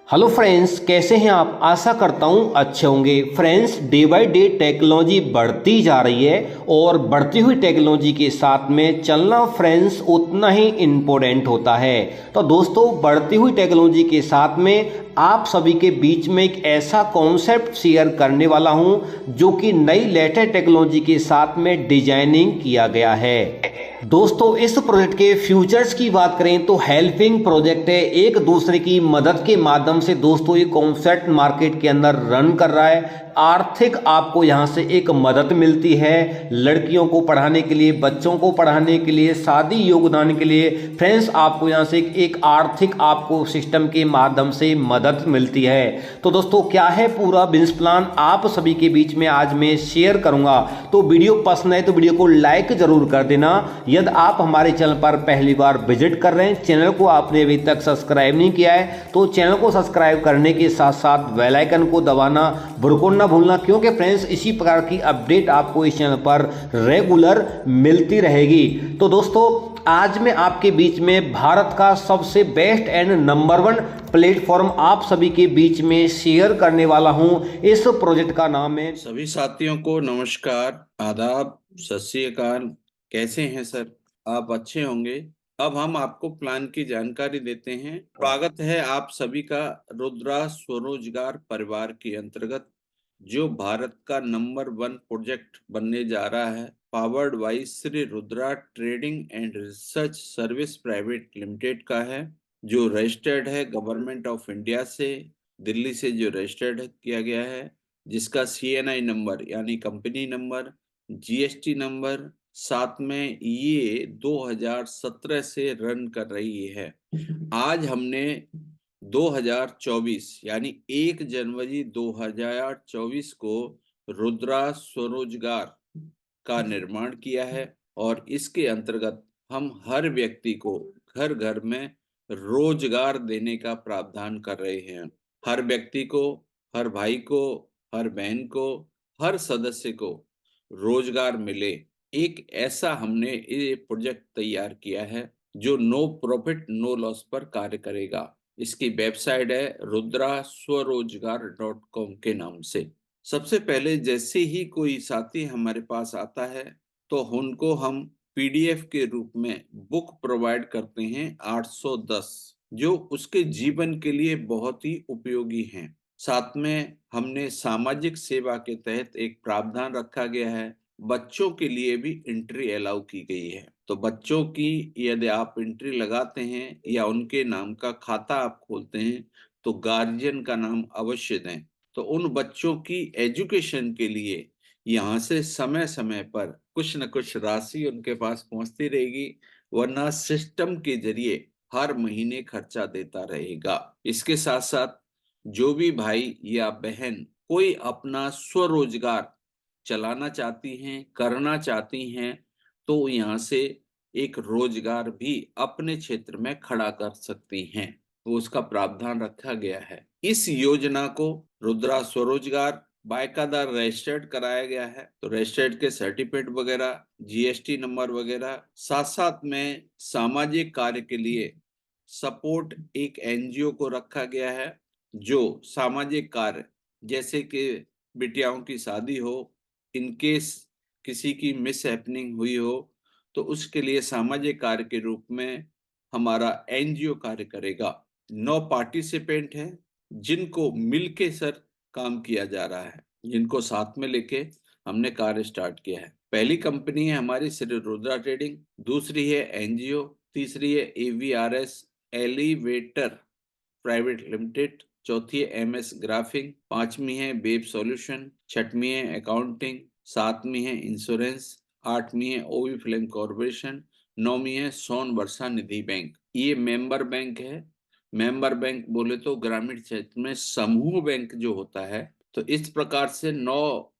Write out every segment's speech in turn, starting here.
Hello friends, कैसे हैं आप? आशा करता हूं अच्छे होंगे। Friends, day by day technology बढ़ती जा रही है और बढ़ती हुई टेक्नोलॉजी के साथ में चलना फ्रेंड्स उतना ही इम्पोर्टेंट होता है। तो दोस्तों, बढ़ती हुई टेक्नोलॉजी के साथ में आप सभी के बीच में एक ऐसा कॉन्सेप्ट शेयर करने वाला हूं जो कि नई लेटेस्ट टेक्नोलॉजी के साथ में डिजाइनिंग किया गया है। दोस्तों, इस प्रोजेक्ट के फ्यूचर्स की बात करें तो हेल्पिंग प्रोजेक्ट है। एक दूसरे की मदद के माध्यम से दोस्तों ये कॉन्सेप्ट मार्केट के अंदर रन कर रहा है। आर्थिक आपको यहाँ से एक मदद मिलती है, लड़कियों को पढ़ाने के लिए, बच्चों को पढ़ाने के लिए, शादी योगदान के लिए। फ्रेंड्स, आपको यहाँ से एक आर्थिक आपको सिस्टम के माध्यम से मदद मिलती है। तो दोस्तों, क्या है पूरा बिजनेस प्लान आप सभी के बीच में आज मैं शेयर करूंगा। तो वीडियो पसंद है तो वीडियो को लाइक जरूर कर देना। यदि आप हमारे चैनल पर पहली बार विजिट कर रहे हैं, चैनल को आपने अभी तक सब्सक्राइब नहीं किया है तो चैनल को सब्सक्राइब करने के साथ साथ बेल आइकन को दबाना बिल्कुल ना भूलना, क्योंकि फ्रेंड्स इसी प्रकार की अपडेट आपको इस चैनल पर रेगुलर मिलती रहेगी। तो दोस्तों, आज मैं आपके बीच में भारत का सबसे बेस्ट एंड नंबर 1 प्लेटफॉर्म आप सभी के बीच में शेयर करने वाला हूं। इस प्रोजेक्ट का नाम है। सभी साथियों को नमस्कार, आदाब, सत श्री अकाल। कैसे हैं सर? आप अच्छे होंगे। अब हम आपको प्लान की जानकारी देते हैं। स्वागत है आप सभी का रुद्रा स्वरोजगार परिवार के अंतर्गत, जो भारत का नंबर 1 प्रोजेक्ट बनने जा रहा है। Powered by Shri Rudra trading and research service private limited का है, जो रजिस्टर्ड है गवर्नमेंट ऑफ इंडिया से, दिल्ली से जो रजिस्टर्ड किया गया है, जिसका सीएनआई नंबर यानी कंपनी नंबर, जीएसटी नंबर साथ में ये 2017 से रन कर रही है। आज हमने 2024 यानी 1 जनवरी 2024 को रुद्रा स्वरोजगार का निर्माण किया है और इसके अंतर्गत हम हर व्यक्ति को घर घर में रोजगार देने का प्रावधान कर रहे हैं। हर व्यक्ति को, हर भाई को, हर बहन को, हर सदस्य को रोजगार मिले, एक ऐसा हमने ये प्रोजेक्ट तैयार किया है जो नो प्रॉफिट नो लॉस पर कार्य करेगा। इसकी वेबसाइट है rudraswaroजगार.com के नाम से। सबसे पहले जैसे ही कोई साथी हमारे पास आता है तो उनको हम पीडीएफ के रूप में बुक प्रोवाइड करते हैं 810, जो उसके जीवन के लिए बहुत ही उपयोगी हैं। साथ में हमने सामाजिक सेवा के तहत एक प्रावधान रखा गया है, बच्चों के लिए भी एंट्री अलाउ की गई है। तो बच्चों की यदि आप एंट्री लगाते हैं या उनके नाम का खाता आप खोलते हैं तो गार्जियन का नाम अवश्य दें। तो उन बच्चों की एजुकेशन के लिए यहाँ से समय समय पर कुछ न कुछ राशि उनके पास पहुंचती रहेगी, वरना सिस्टम के जरिए हर महीने खर्चा देता रहेगा। इसके साथ साथ जो भी भाई या बहन कोई अपना स्वरोजगार चलाना चाहती हैं, करना चाहती हैं, तो यहाँ से एक रोजगार भी अपने क्षेत्र में खड़ा कर सकती हैं, तो उसका प्रावधान रखा गया है। इस योजना को रुद्रा स्वरोजगार बाकायदा रजिस्टर्ड कराया गया है। तो रजिस्टर्ड के सर्टिफिकेट वगैरह, जीएसटी नंबर वगैरह, साथ साथ में सामाजिक कार्य के लिए सपोर्ट एक एनजीओ को रखा गया है, जो सामाजिक कार्य जैसे कि बिटियाओं की शादी हो, इनकेस किसी की मिस हैपनिंग हुई हो, तो उसके लिए सामाजिक कार्य के रूप में हमारा एनजीओ कार्य करेगा। 9 पार्टिसिपेंट हैं जिनको मिलके सर काम किया जा रहा है, जिनको साथ में लेके हमने कार्य स्टार्ट किया है। पहली कंपनी है हमारी श्री रुद्रा ट्रेडिंग, दूसरी है एनजीओ, तीसरी है एवीआरएस एलिवेटर प्राइवेट लिमिटेड, चौथी है एमएस ग्राफिंग, पांचवी है वेब सॉल्यूशन, छठवीं है अकाउंटिंग, सातवीं है इंश्योरेंस, आठवीं है ओवी फिल्म कॉर्पोरेशन, नौवीं है सोन वर्षा निधि बैंक। ये मेंबर बैंक है। मेंबर बैंक बोले तो ग्रामीण क्षेत्र में समूह बैंक जो होता है, तो इस प्रकार से 9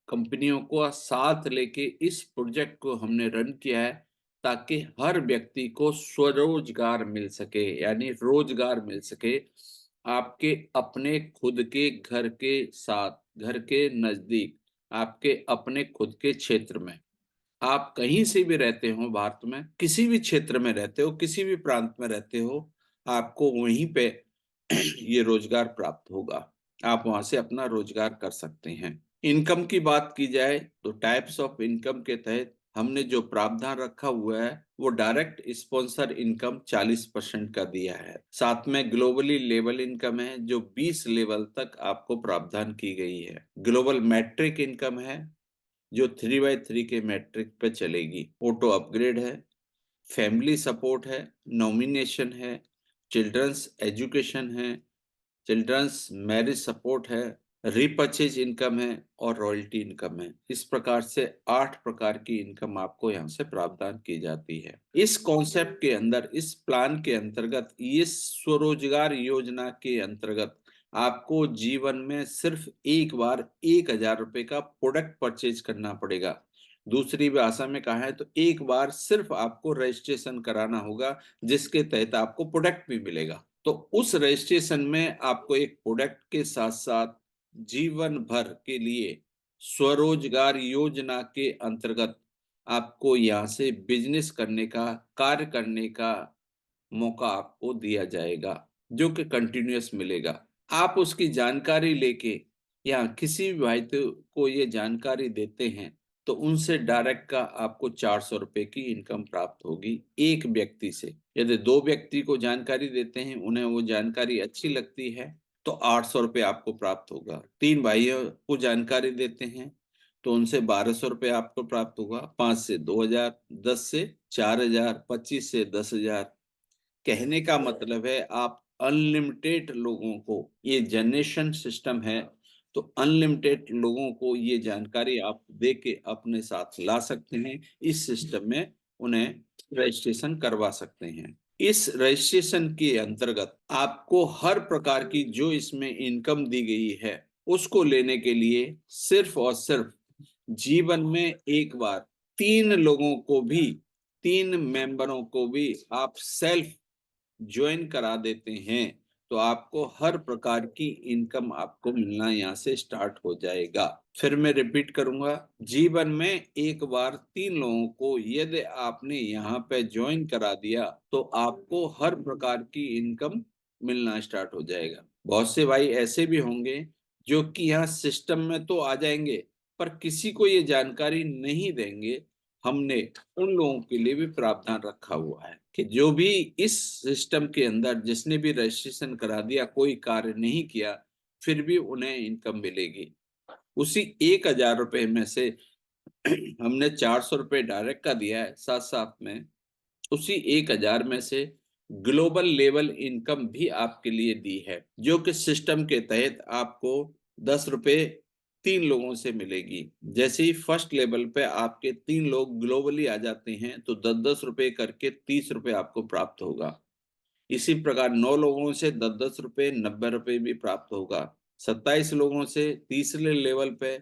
कंपनियों को साथ लेके इस प्रोजेक्ट को हमने रन किया है, ताकि हर व्यक्ति को स्वरोजगार मिल सके, यानी रोजगार मिल सके आपके अपने खुद के घर के साथ, घर के नजदीक, आपके अपने खुद के क्षेत्र में। आप कहीं से भी रहते हो, भारत में किसी भी क्षेत्र में रहते हो, किसी भी प्रांत में रहते हो, आपको वहीं पे ये रोजगार प्राप्त होगा। आप वहां से अपना रोजगार कर सकते हैं। इनकम की बात की जाए तो टाइप्स ऑफ इनकम के तहत हमने जो प्रावधान रखा हुआ है वो डायरेक्ट स्पॉन्सर इनकम 40% का दिया है। साथ में ग्लोबली लेवल इनकम है जो 20 लेवल तक आपको प्रावधान की गई है। ग्लोबल मैट्रिक इनकम है जो 3x3 के मैट्रिक पे चलेगी। ऑटो अपग्रेड है, फैमिली सपोर्ट है, नॉमिनेशन है, चिल्ड्रंस एजुकेशन है, चिल्ड्रंस मैरिज सपोर्ट है, रीपर्चेज इनकम है और रॉयल्टी इनकम है। इस प्रकार से 8 प्रकार की इनकम आपको यहाँ से प्रावधान की जाती है। इस कॉन्सेप्ट के अंदर, इस प्लान के अंतर्गत, ये स्वरोजगार योजना के अंतर्गत आपको जीवन में सिर्फ एक बार 1,000 रुपए का प्रोडक्ट परचेज करना पड़ेगा। दूसरी भाषा में कहा है तो एक बार सिर्फ आपको रजिस्ट्रेशन कराना होगा जिसके तहत आपको प्रोडक्ट भी मिलेगा। तो उस रजिस्ट्रेशन में आपको एक प्रोडक्ट के साथ साथ जीवन भर के लिए स्वरोजगार योजना के अंतर्गत आपको यहाँ से बिजनेस करने का, कार्य करने का मौका आपको दिया जाएगा जो कि कंटिन्यूअस मिलेगा। आप उसकी जानकारी लेके या किसी भी भाई को ये जानकारी देते हैं तो उनसे डायरेक्ट का आपको 400 रुपए की इनकम प्राप्त होगी एक व्यक्ति से। यदि 2 व्यक्ति को जानकारी देते हैं, उन्हें वो जानकारी अच्छी लगती है तो 800 रुपए आपको प्राप्त होगा। 3 भाइयों को जानकारी देते हैं तो उनसे 1200 रुपए आपको प्राप्त होगा। 5 से 2000, 10 से 4000, 25 से 10,000। कहने का मतलब है आप अनलिमिटेड लोगों को, ये जनरेशन सिस्टम है तो अनलिमिटेड लोगों को ये जानकारी आप दे के अपने साथ ला सकते हैं। इस सिस्टम में उन्हें रजिस्ट्रेशन करवा सकते हैं। इस रजिस्ट्रेशन के अंतर्गत आपको हर प्रकार की जो इसमें इनकम दी गई है उसको लेने के लिए सिर्फ और सिर्फ जीवन में एक बार 3 लोगों को भी, 3 मेंबरों को भी आप सेल्फ ज्वाइन करा देते हैं तो आपको हर प्रकार की इनकम आपको मिलना यहाँ से स्टार्ट हो जाएगा। फिर मैं रिपीट करूंगा, जीवन में एक बार 3 लोगों को यदि आपने यहाँ पे ज्वाइन करा दिया तो आपको हर प्रकार की इनकम मिलना स्टार्ट हो जाएगा। बहुत से भाई ऐसे भी होंगे जो कि यहाँ सिस्टम में तो आ जाएंगे पर किसी को ये जानकारी नहीं देंगे। हमने उन लोगों के लिए भी प्रावधान रखा हुआ है कि जो भी इस सिस्टम के अंदर जिसने भी रजिस्ट्रेशन करा दिया, कोई कार्य नहीं किया, फिर भी उन्हें इनकम मिलेगी। उसी 1,000 रुपए में से हमने 400 रुपए डायरेक्ट का दिया है, साथ साथ में उसी 1,000 में से ग्लोबल लेवल इनकम भी आपके लिए दी है जो कि सिस्टम के तहत आपको 10 रुपए 3 लोगों से मिलेगी। जैसे ही फर्स्ट लेवल पे आपके 3 लोग ग्लोबली आ जाते हैं तो 10-10 रुपए करके 30 रुपए आपको प्राप्त होगा। इसी प्रकार 9 लोगों से 10-10 रुपए 90 रुपए भी प्राप्त होगा। 27 लोगों से तीसरे लेवल पे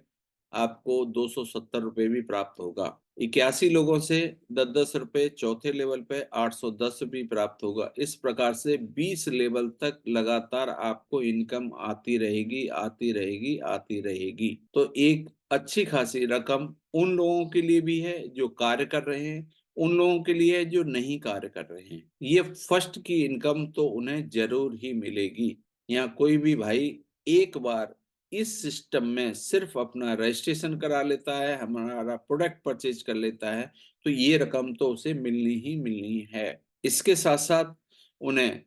आपको 270 रुपए भी प्राप्त होगा। 81 लोगों से 10-10 रुपए चौथे लेवल पे 810 भी प्राप्त होगा। इस प्रकार से 20 लेवल तक लगातार आपको इनकम आती रहेगी, आती रहेगी, आती रहेगी। तो एक अच्छी खासी रकम उन लोगों के लिए भी है जो कार्य कर रहे हैं, उन लोगों के लिए जो नहीं कार्य कर रहे हैं। ये फर्स्ट की इनकम तो उन्हें जरूर ही मिलेगी। यहाँ कोई भी भाई एक बार इस सिस्टम में सिर्फ अपना रजिस्ट्रेशन करा लेता है, हमारा प्रोडक्ट परचेज कर लेता है तो ये रकम तो उसे मिलनी ही मिलनी है। इसके साथ साथ उन्हें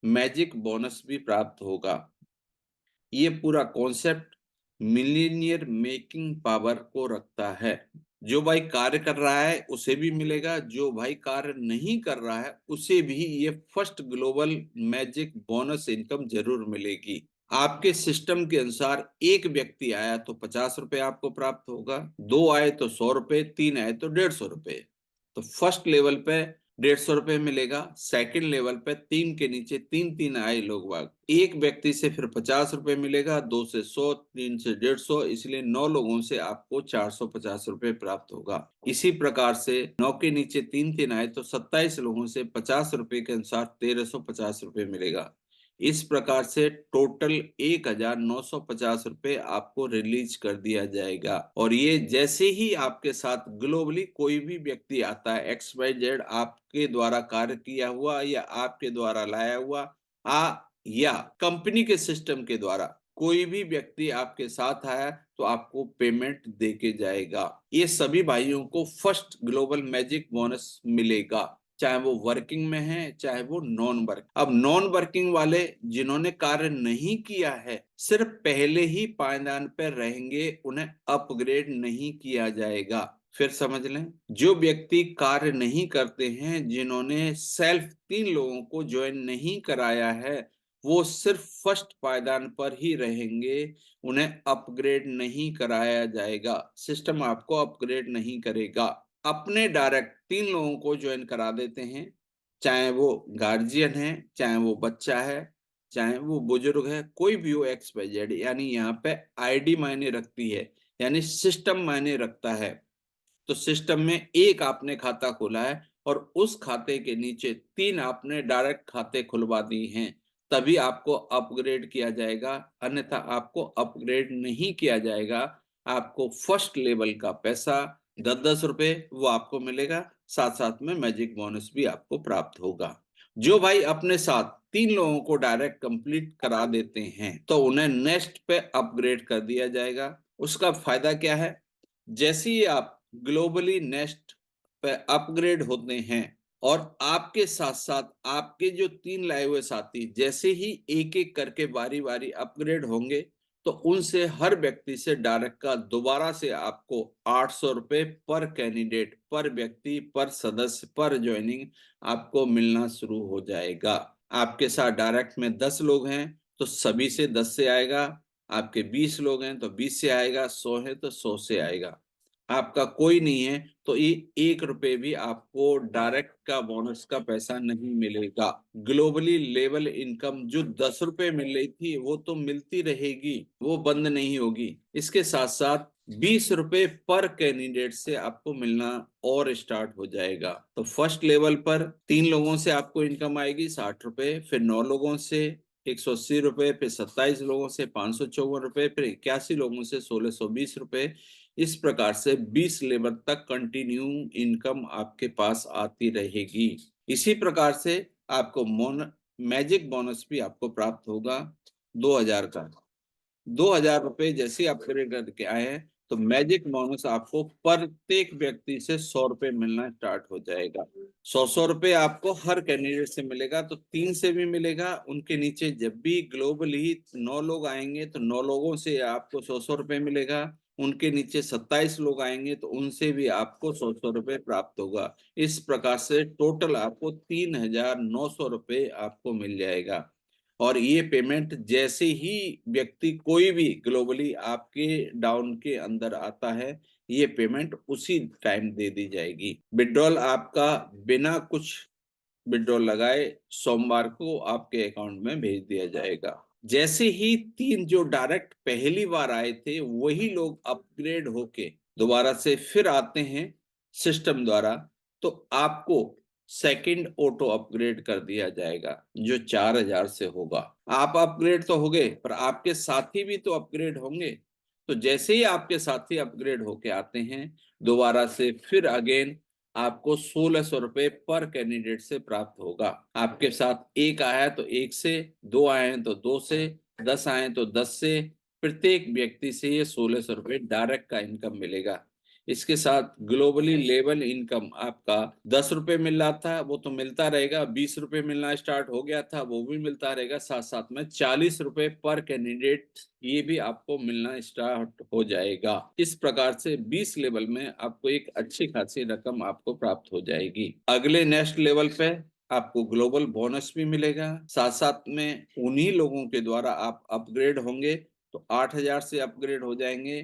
मैजिक बोनस भी प्राप्त होगा। ये पूरा कॉन्सेप्ट मिलीनियर मेकिंग पावर को रखता है। जो भाई कार्य कर रहा है उसे भी मिलेगा, जो भाई कार्य नहीं कर रहा है उसे भी ये first global magic bonus income जरूर मिलेगी। आपके सिस्टम के अनुसार एक व्यक्ति आया तो 50 रुपए आपको प्राप्त होगा, 2 आए तो 100 रुपए, 3 आए तो 150 रुपए। तो फर्स्ट लेवल पे 150 रुपए मिलेगा, सेकंड लेवल पे 3 के नीचे 3-3 आए लोग बाग, एक व्यक्ति से फिर 50 रुपए मिलेगा, 2 से 100, 3 से 150, इसलिए 9 लोगों से आपको 450 रुपए प्राप्त होगा। इसी प्रकार से 9 के नीचे 3-3 आए तो 27 लोगों से 50 रुपए के अनुसार 1350 रुपए मिलेगा। इस प्रकार से टोटल 1,950 रुपए आपको रिलीज कर दिया जाएगा। और ये जैसे ही आपके साथ ग्लोबली कोई भी व्यक्ति आता है, XYZ आपके द्वारा कार्य किया हुआ या आपके द्वारा लाया हुआ, या कंपनी के सिस्टम के द्वारा कोई भी व्यक्ति आपके साथ आया तो आपको पेमेंट देके जाएगा। ये सभी भाइयों को फर्स्ट ग्लोबल मैजिक बोनस मिलेगा, चाहे वो वर्किंग में है चाहे वो नॉन वर्क। अब नॉन वर्किंग वाले जिन्होंने कार्य नहीं किया है, सिर्फ पहले ही पायदान पर रहेंगे, उन्हें अपग्रेड नहीं किया जाएगा। फिर समझ लें, जो व्यक्ति कार्य नहीं करते हैं, जिन्होंने सेल्फ 3 लोगों को ज्वाइन नहीं कराया है, वो सिर्फ फर्स्ट पायदान पर ही रहेंगे, उन्हें अपग्रेड नहीं कराया जाएगा। सिस्टम आपको अपग्रेड नहीं करेगा। अपने डायरेक्ट 3 लोगों को ज्वाइन करा देते हैं, चाहे वो गार्जियन है, चाहे वो बच्चा है, चाहे वो बुजुर्ग है, कोई भी हो एक्स वाई जेड। यानी यहाँ पे आईडी मायने रखती है, यानी सिस्टम मायने रखता है। तो सिस्टम में एक आपने खाता खोला है और उस खाते के नीचे 3 आपने डायरेक्ट खाते खुलवा दिए हैं, तभी आपको अपग्रेड किया जाएगा, अन्यथा आपको अपग्रेड नहीं किया जाएगा। आपको फर्स्ट लेवल का पैसा 10-10 रुपए वो आपको मिलेगा, साथ साथ में मैजिक बोनस भी आपको प्राप्त होगा। जो भाई अपने साथ 3 लोगों को डायरेक्ट कंप्लीट करा देते हैं तो उन्हें नेक्स्ट पे अपग्रेड कर दिया जाएगा। उसका फायदा क्या है? जैसे ही आप ग्लोबली नेक्स्ट पे अपग्रेड होते हैं और आपके साथ साथ आपके जो 3 लाए हुए साथी जैसे ही एक एक करके बारी बारी अपग्रेड होंगे, तो उनसे हर व्यक्ति से डायरेक्ट का दोबारा से आपको 800 रुपए पर कैंडिडेट, पर व्यक्ति, पर सदस्य, पर ज्वाइनिंग आपको मिलना शुरू हो जाएगा। आपके साथ डायरेक्ट में 10 लोग हैं तो सभी से 10 से आएगा, आपके 20 लोग हैं तो 20 से आएगा, 100 है तो 100 से आएगा। आपका कोई नहीं है तो ये 1 रुपए भी आपको डायरेक्ट का बोनस का पैसा नहीं मिलेगा। ग्लोबली लेवल इनकम जो 10 रुपए मिल रही थी वो तो मिलती रहेगी, वो बंद नहीं होगी। इसके साथ साथ 20 रुपए पर कैंडिडेट से आपको मिलना और स्टार्ट हो जाएगा। तो फर्स्ट लेवल पर 3 लोगों से आपको इनकम आएगी 60 रुपए, फिर 9 लोगों से 180 रुपए, फिर 27 लोगों से 554 रुपए, फिर 81 लोगों से 1620 रुपए। इस प्रकार से 20 लेवल तक कंटिन्यू इनकम आपके पास आती रहेगी। इसी प्रकार से आपको मैजिक बोनस भी आपको प्राप्त होगा 2000 का। 2000 रुपए जैसे आप अपग्रेड करके आए हैं तो मैजिक बोनस आपको प्रत्येक व्यक्ति से 100 रुपए मिलना स्टार्ट हो जाएगा। 100 रुपए आपको हर कैंडिडेट से मिलेगा, तो 3 से भी मिलेगा। उनके नीचे जब भी ग्लोबली 9 लोग आएंगे तो 9 लोगों से आपको 100 रुपए मिलेगा। उनके नीचे 27 लोग आएंगे तो उनसे भी आपको 100 रुपए प्राप्त होगा। इस प्रकार से टोटल आपको 3900 रुपए आपको मिल जाएगा। और ये पेमेंट जैसे ही व्यक्ति कोई भी ग्लोबली आपके डाउन के अंदर आता है, ये पेमेंट उसी टाइम दे दी जाएगी। विड्रॉल आपका बिना कुछ विड्रॉल लगाए सोमवार को आपके अकाउंट में भेज दिया जाएगा। जैसे ही 3 जो डायरेक्ट पहली बार आए थे वही लोग अपग्रेड होके दोबारा से फिर आते हैं सिस्टम द्वारा, तो आपको सेकंड ऑटो अपग्रेड कर दिया जाएगा जो 4000 से होगा। आप अपग्रेड तो हो गए पर आपके साथी भी तो अपग्रेड होंगे। तो जैसे ही आपके साथी अपग्रेड होके आते हैं दोबारा से फिर अगेन आपको 1600 रुपए पर कैंडिडेट से प्राप्त होगा। आपके साथ एक आया तो एक से, 2 आए तो 2 से, 10 आए तो 10 से, प्रत्येक व्यक्ति से ये 1600 रुपए डायरेक्ट का इनकम मिलेगा। इसके साथ ग्लोबली लेवल इनकम आपका 10 रुपए मिल रहा था वो तो मिलता रहेगा, 20 रुपए मिलना स्टार्ट हो गया था वो भी मिलता रहेगा, साथ साथ में 40 रुपए पर कैंडिडेट ये भी आपको मिलना स्टार्ट हो जाएगा। इस प्रकार से 20 लेवल में आपको एक अच्छी खासी रकम आपको प्राप्त हो जाएगी। अगले नेक्स्ट लेवल पे आपको ग्लोबल बोनस भी मिलेगा, साथ साथ में उन्हीं लोगों के द्वारा आप अपग्रेड होंगे तो 8000 से अपग्रेड हो जाएंगे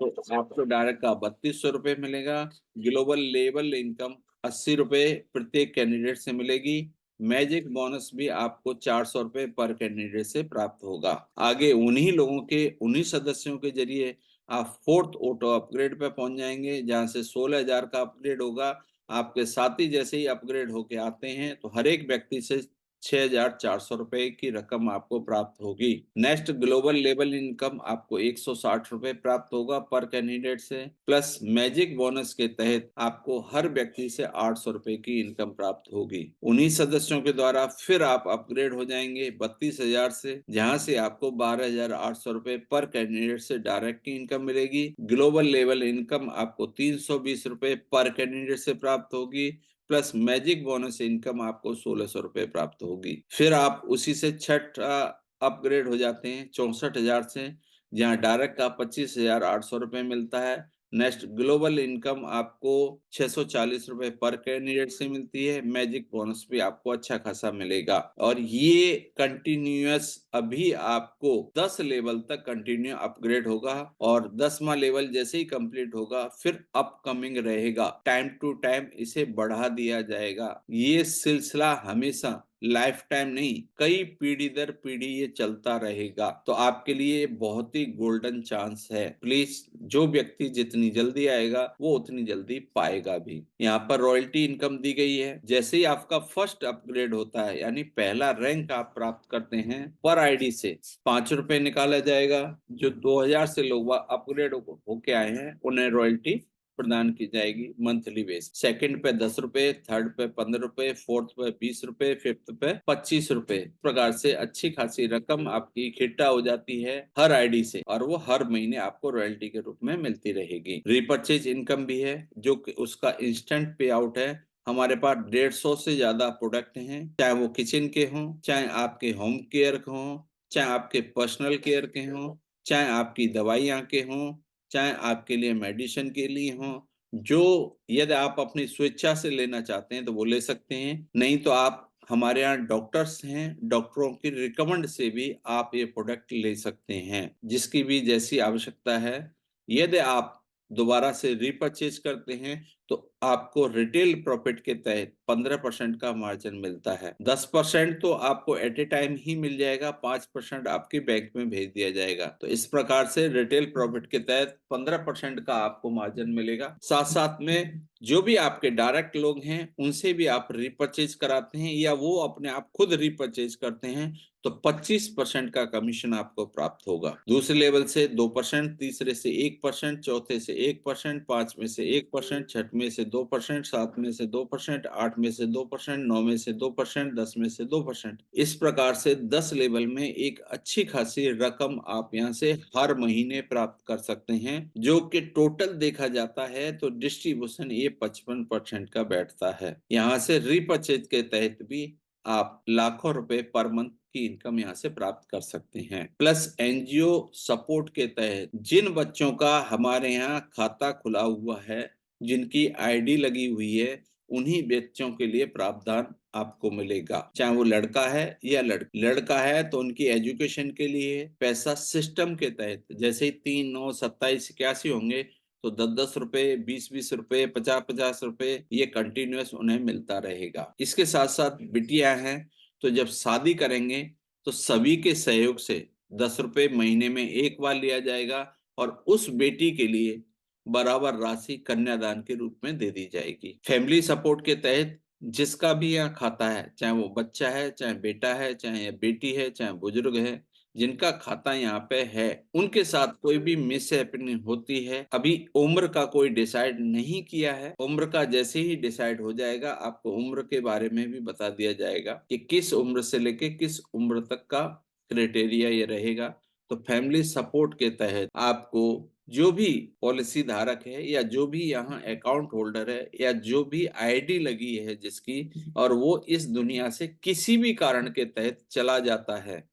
तो आपको डायरेक्ट का 3200 रुपए मिलेगा। ग्लोबल लेवल इनकम 80 रुपए प्रत्येक कैंडिडेट से मिलेगी। मैजिक बोनस भी आपको 400 रुपए पर कैंडिडेट से प्राप्त होगा। आगे उन्हीं लोगों के उन्हीं सदस्यों के जरिए आप फोर्थ ऑटो अपग्रेड पे पहुंच जाएंगे जहां से 16000 का अपग्रेड होगा। आपके साथी जैसे ही अपग्रेड होके आते हैं तो हर एक व्यक्ति से 6,400 की रकम आपको प्राप्त होगी। नेक्स्ट ग्लोबल लेवल इनकम आपको 160 रुपए प्राप्त होगा पर कैंडिडेट से, प्लस मैजिक बोनस के तहत आपको हर व्यक्ति से 800 रुपए की इनकम प्राप्त होगी। उन्हीं सदस्यों के द्वारा फिर आप अपग्रेड हो जाएंगे 32,000 से, जहां से आपको 12,800 रुपए पर कैंडिडेट से डायरेक्ट की इनकम मिलेगी। ग्लोबल लेवल इनकम आपको 320 रुपए पर कैंडिडेट से प्राप्त होगी, प्लस मैजिक बोनस इनकम आपको 1,600 रुपए प्राप्त होगी। फिर आप उसी से छठा अपग्रेड हो जाते हैं 64,000 से, जहां डायरेक्ट का 25,800 रुपए मिलता है। नेक्स्ट ग्लोबल इनकम आपको 640 रुपए पर कैंडिडेट से मिलती है। मैजिक बोनस भी आपको अच्छा खासा मिलेगा और ये कंटिन्यूअस अभी आपको 10 लेवल तक कंटिन्यू अपग्रेड होगा और 10वां लेवल जैसे ही कंप्लीट होगा फिर अपकमिंग रहेगा। टाइम टू टाइम इसे बढ़ा दिया जाएगा। ये सिलसिला हमेशा लाइफ टाइम नहीं, कई पीढ़ी दर पीढ़ी ये चलता रहेगा। तो आपके लिए बहुत ही गोल्डन चांस है। प्लीज जो व्यक्ति जितनी जल्दी आएगा वो उतनी जल्दी पाएगा भी। यहाँ पर रॉयल्टी इनकम दी गई है। जैसे ही आपका फर्स्ट अपग्रेड होता है यानी पहला रैंक आप प्राप्त करते हैं, पर आईडी से 5 रुपए निकाला जाएगा। जो 2000 से लोग अपग्रेड होके आए हैं उन्हें रॉयल्टी प्रदान की जाएगी मंथली बेस। सेकंड पे 10 रुपए, थर्ड पे 15 रुपए, फोर्थ पे 20 रुपए, फिफ्थ पे 25 रुपए। इस प्रकार से अच्छी खासी रकम आपकी इकट्ठा हो जाती है हर आईडी से और वो हर महीने आपको रॉयल्टी के रूप में मिलती रहेगी। रिपर्चेज इनकम भी है जो कि उसका इंस्टेंट पे आउट है। हमारे पास 150 से ज्यादा प्रोडक्ट हैं, चाहे वो किचन के हों, चाहे आपके होम केयर के हों, चाहे आपके पर्सनल केयर के हों, चाहे आपकी दवाइयाँ के हों, चाहे आपके लिए मेडिसिन के लिए हो। जो यदि आप अपनी स्वेच्छा से लेना चाहते हैं तो वो ले सकते हैं, नहीं तो आप हमारे यहाँ डॉक्टर्स हैं, डॉक्टरों की रिकमेंड से भी आप ये प्रोडक्ट ले सकते हैं, जिसकी भी जैसी आवश्यकता है। यदि आप दोबारा से रिपर्चेज करते हैं तो आपको रिटेल प्रॉफिट के तहत 15% का मार्जिन मिलता है। 10% तो आपको एट ए टाइम ही मिल जाएगा, 5% आपके बैंक में भेज दिया जाएगा। तो इस प्रकार से रिटेल प्रॉफिट के तहत 15% का आपको मार्जिन मिलेगा। साथ साथ में जो भी आपके डायरेक्ट लोग हैं उनसे भी आप रिपर्चेज कराते हैं या वो अपने आप खुद रिपर्चेज करते हैं तो 25% का कमीशन आपको प्राप्त होगा। दूसरे लेवल से 2%, तीसरे से 1%, चौथे से 1%, 5 में से 1%, 6 में से 2%, 7 में से 2%, 8 में से 2%, 9 में से 2%, 10 में से 2%। इस प्रकार से 10 लेवल में एक अच्छी खासी रकम आप यहाँ से हर महीने प्राप्त कर सकते हैं, जो कि टोटल देखा जाता है तो डिस्ट्रीब्यूशन ये 55% का बैठता है। यहाँ से रिपर्चेज के तहत भी आप लाखों रुपए पर मंथ की इनकम यहाँ से प्राप्त कर सकते हैं। प्लस एनजीओ सपोर्ट के तहत जिन बच्चों का हमारे यहाँ खाता खुला हुआ है, जिनकी आईडी लगी हुई है, उन्हीं बच्चों के लिए प्रावधान आपको मिलेगा। चाहे वो लड़का है या लड़का है तो उनकी एजुकेशन के लिए पैसा सिस्टम के तहत जैसे ही 3, 9, 27, 81 होंगे तो 10-10 रुपए, 20-20 रुपए, 50-50 रुपए ये कंटिन्यूअस उन्हें मिलता रहेगा। इसके साथ साथ बिटिया हैं तो जब शादी करेंगे तो सभी के सहयोग से 10 रुपए महीने में एक बार लिया जाएगा और उस बेटी के लिए बराबर राशि कन्यादान के रूप में दे दी जाएगी। फैमिली सपोर्ट के तहत जिसका भी यहाँ खाता है, चाहे वो बच्चा है, चाहे बेटा है, चाहे बेटी है, चाहे बुजुर्ग है, जिनका खाता यहाँ पे है, उनके साथ कोई भी मिसहैपनिंग होती है, अभी उम्र का कोई डिसाइड नहीं किया है। उम्र का जैसे ही डिसाइड हो जाएगा आपको उम्र के बारे में भी बता दिया जाएगा कि किस उम्र से लेके किस उम्र तक का क्राइटेरिया ये रहेगा। तो फैमिली सपोर्ट के तहत आपको जो भी पॉलिसी धारक है या जो भी यहाँ अकाउंट होल्डर है या जो भी आईडी लगी है जिसकी, और वो इस दुनिया से किसी भी कारण के तहत चला जाता है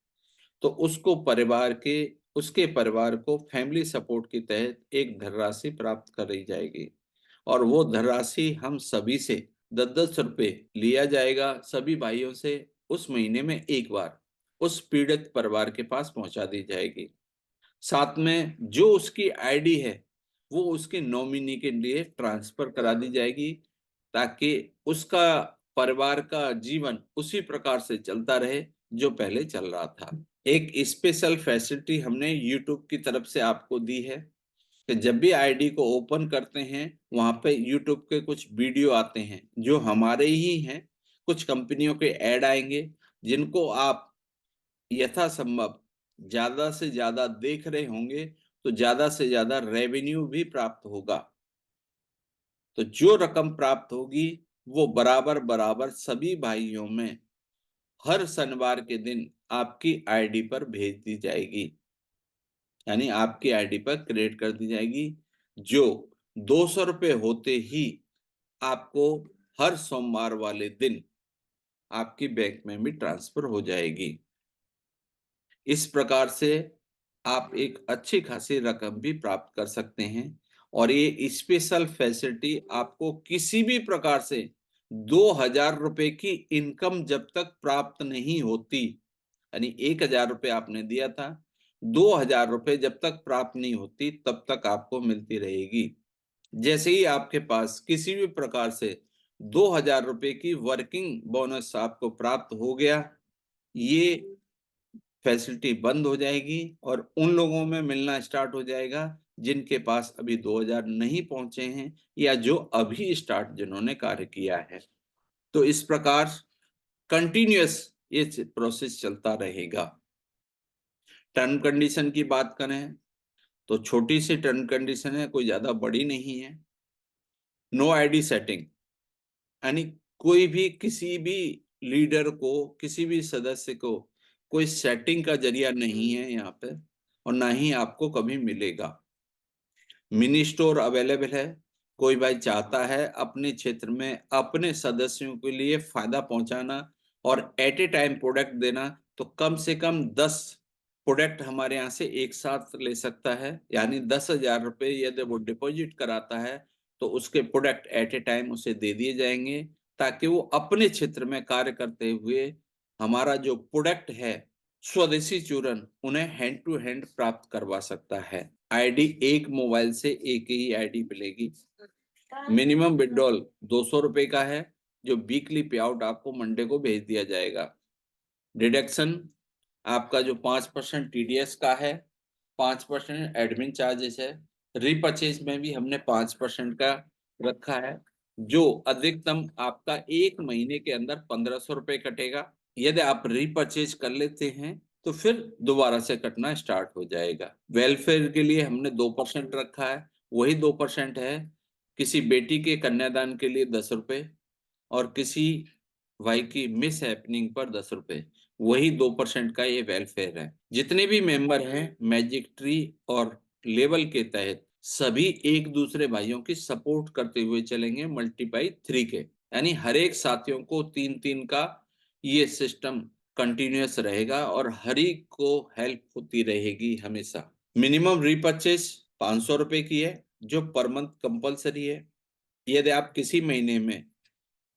तो उसके परिवार को फैमिली सपोर्ट के तहत एक धनराशि प्राप्त करी जाएगी और वो धनराशि हम सभी से 10-10 रुपए लिया जाएगा, सभी भाइयों से उस महीने में एक बार उस पीड़ित परिवार के पास पहुंचा दी जाएगी। साथ में जो उसकी आईडी है वो उसके नॉमिनी के लिए ट्रांसफर करा दी जाएगी ताकि उसका परिवार का जीवन उसी प्रकार से चलता रहे जो पहले चल रहा था। एक स्पेशल फैसिलिटी हमने यूट्यूब की तरफ से आपको दी है कि जब भी आईडी को ओपन करते हैं वहां पे यूट्यूब के कुछ वीडियो आते हैं जो हमारे ही हैं, कुछ कंपनियों के ऐड आएंगे जिनको आप यथासंभव ज्यादा से ज्यादा देख रहे होंगे तो ज्यादा से ज्यादा रेवेन्यू भी प्राप्त होगा। तो जो रकम प्राप्त होगी वो बराबर बराबर सभी भाइयों में हर शनिवार के दिन आपकी आईडी पर भेज दी जाएगी, यानी आपकी आईडी पर क्रेडिट कर दी जाएगी, जो 200 रुपये होते ही आपको हर सोमवार वाले दिन आपकी बैंक में भी ट्रांसफर हो जाएगी। इस प्रकार से आप एक अच्छी खासी रकम भी प्राप्त कर सकते हैं। और ये स्पेशल फैसिलिटी आपको किसी भी प्रकार से 2,000 रुपए की इनकम जब तक प्राप्त नहीं होती, यानी 1,000 रुपये आपने दिया था, 2,000 रुपये जब तक प्राप्त नहीं होती तब तक आपको मिलती रहेगी। जैसे ही आपके पास किसी भी प्रकार से 2,000 रुपये की वर्किंग बोनस आपको प्राप्त हो गया, ये फैसिलिटी बंद हो जाएगी और उन लोगों में मिलना स्टार्ट हो जाएगा जिनके पास अभी 2,000 नहीं पहुंचे हैं या जो अभी स्टार्ट जिन्होंने कार्य किया है। तो इस प्रकार कंटिन्यूअस ये प्रोसेस चलता रहेगा। टर्म कंडीशन की बात करें तो छोटी सी टर्म कंडीशन है, कोई ज्यादा बड़ी नहीं है। नो आईडी सेटिंग, यानी कोई भी किसी भी लीडर को, किसी भी सदस्य को कोई सेटिंग का जरिया नहीं है यहाँ पे, और ना ही आपको कभी मिलेगा। मिनी स्टोर अवेलेबल है। कोई भाई चाहता है अपने क्षेत्र में अपने सदस्यों के लिए फायदा पहुंचाना और एट ए टाइम प्रोडक्ट देना, तो कम से कम 10 प्रोडक्ट हमारे यहाँ से एक साथ ले सकता है। यानी 10,000 रुपये यदि वो डिपॉजिट कराता है तो उसके प्रोडक्ट एट ए टाइम उसे दे दिए जाएंगे, ताकि वो अपने क्षेत्र में कार्य करते हुए हमारा जो प्रोडक्ट है स्वदेशी चूर्ण उन्हें हैंड टू हैंड प्राप्त करवा सकता है। आईडी एक मोबाइल से एक ही आईडी मिलेगी। मिनिमम विड्रॉल 200 रुपए का है, जो वीकली पे आउट आपको मंडे को भेज दिया जाएगा। डिडक्शन आपका जो 5% टीडीएस का है, 5% एडमिन चार्जेस है। रीपर्चेज में भी हमने 5% का रखा है, जो अधिकतम आपका एक महीने के अंदर 1,500 रुपये कटेगा। यदि आप रीपर्चेज कर लेते हैं तो फिर दोबारा से कटना स्टार्ट हो जाएगा। वेलफेयर के लिए हमने 2% रखा है, वही 2% है। किसी बेटी के कन्यादान के लिए 10 रुपए और किसी भाई की मिस हैपनिंग पर 10 रुपए, वही 2% का ये वेलफेयर है। जितने भी मेंबर हैं मैजिक ट्री और लेवल के तहत सभी एक दूसरे भाइयों की सपोर्ट करते हुए चलेंगे मल्टीप्लाई 3 के, यानी हर एक साथियों को 3-3 का ये सिस्टम कंटिन्यूअस रहेगा और हर एक को हेल्प होती रहेगी हमेशा। मिनिमम रीपर्चेज 500 रुपए की है, जो पर मंथ कंपल्सरी है। यदि आप किसी महीने में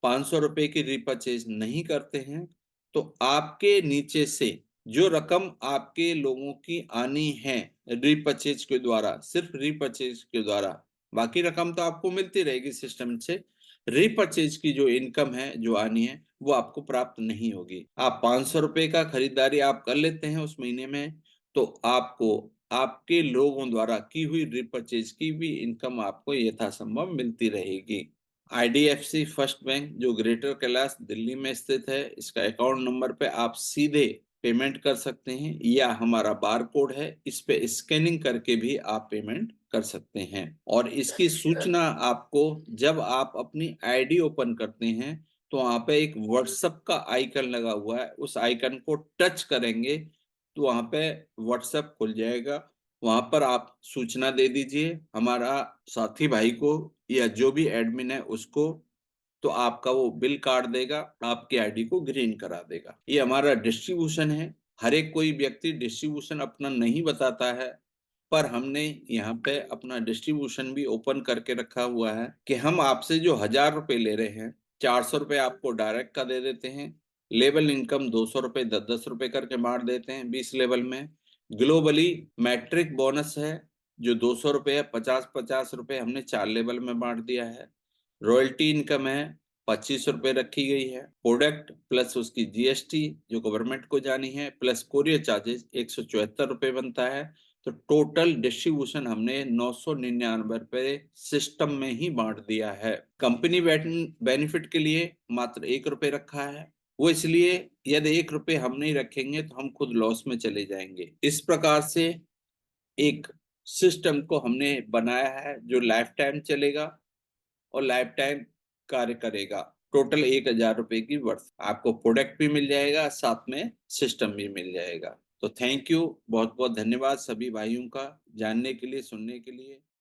500 रुपए की रीपर्चेज नहीं करते हैं तो आपके नीचे से जो रकम आपके लोगों की आनी है रीपर्चेज के द्वारा, सिर्फ रीपर्चेज के द्वारा, बाकी रकम तो आपको मिलती रहेगी सिस्टम से, रीपर्चेज की जो इनकम है जो आनी है वो आपको प्राप्त नहीं होगी। आप 500 रुपए का खरीदारी आप कर लेते हैं उस महीने में, तो आपको आपके लोगों द्वारा की हुई रीपर्चेज की भी इनकम आपको यथासंभव मिलती रहेगी। आईडीएफसी फर्स्ट बैंक जो ग्रेटर कैलाश दिल्ली में स्थित है, इसका अकाउंट नंबर पे आप सीधे पेमेंट कर सकते हैं, या हमारा बार कोड है इस पे स्कैनिंग करके भी आप पेमेंट कर सकते हैं। और इसकी सूचना आपको जब आप अपनी आईडी ओपन करते हैं तो वहां पे एक व्हाट्सएप का आइकन लगा हुआ है, उस आइकन को टच करेंगे तो वहां पे व्हाट्सएप खुल जाएगा। वहां पर आप सूचना दे दीजिए हमारा साथी भाई को या जो भी एडमिन है उसको, तो आपका वो बिल काट देगा, आपकी आईडी को ग्रीन करा देगा। ये हमारा डिस्ट्रीब्यूशन है। हर एक कोई व्यक्ति डिस्ट्रीब्यूशन अपना नहीं बताता है, पर हमने यहाँ पे अपना डिस्ट्रीब्यूशन भी ओपन करके रखा हुआ है कि हम आपसे जो 1,000 रुपए ले रहे हैं, 400 रुपए आपको डायरेक्ट का दे देते हैं। लेवल इनकम 200 रुपए 10-10 रुपए करके बांट देते हैं 20 लेवल में। ग्लोबली मैट्रिक बोनस है जो 200 रुपए है, 50-50 रुपए हमने 4 लेवल में बांट दिया है। रॉयल्टी इनकम है 25 रुपए रखी गई है। प्रोडक्ट प्लस उसकी जीएसटी जो गवर्नमेंट को जानी है, प्लस कोरियर चार्जेस 174 रुपए बनता है। तो टोटल डिस्ट्रीब्यूशन हमने 999 रुपए सिस्टम में ही बांट दिया है। कंपनी बेनिफिट के लिए मात्र 1 रुपए रखा है। वो इसलिए यदि 1 रुपए हम नहीं रखेंगे तो हम खुद लॉस में चले जाएंगे। इस प्रकार से एक सिस्टम को हमने बनाया है जो लाइफ टाइम चलेगा और लाइफ टाइम कार्य करेगा। टोटल 1,000 रुपए की वर्थ आपको प्रोडक्ट भी मिल जाएगा, साथ में सिस्टम भी मिल जाएगा। तो थैंक यू, बहुत बहुत धन्यवाद सभी भाइयों का जानने के लिए, सुनने के लिए।